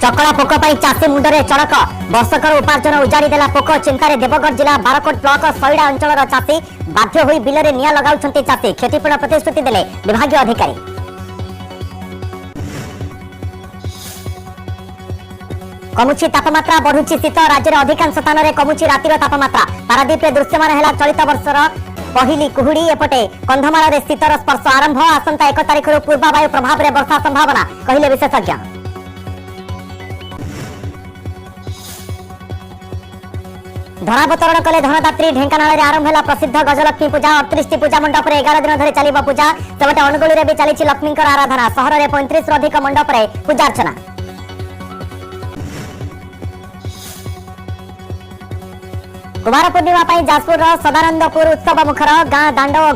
चकड़ा पोक पर चाषी मुंडरे चड़क वर्षकर उपार्जन उजाड़ी देला पोक चिंतार देवगढ़ जिला बारकोट ब्लॉक सईड़ा अंचल चाषी बाध्य होई बिलरे निया लगाउछंती चाषी क्षतिपूर्ण प्रतिश्रुति देले विभागीय अधिकारी। कमुची तापमात्रा बढ़ुची शीत राज्य में अधिकांश स्थान में कमुची रातिर तापमात्रा पारादीप में दृश्यमान है चलित वर्षर पहली कुहुड़ी एपटे कंधमाल में शीतर स्पर्श आरंभ आसंता 1 तारिख पूर्वावायु प्रभाव में वर्षा संभावना कहले विशेषज्ञ। धरावतरण कले धनदात्री ढेंकानाल आरंभ है प्रसिद्ध गजलक्ष्मी पूजा 38 पूजा मंडप 11 दिन धरी चलिब पूजा सेपटे अनुगुली भी चली लक्ष्मी आराधना सहर में 35 अधिक मंडप पूजार्चना। कुमार पूर्णिमा जाजपुर सदानंदपुर उत्सव मुखर गाँ दांड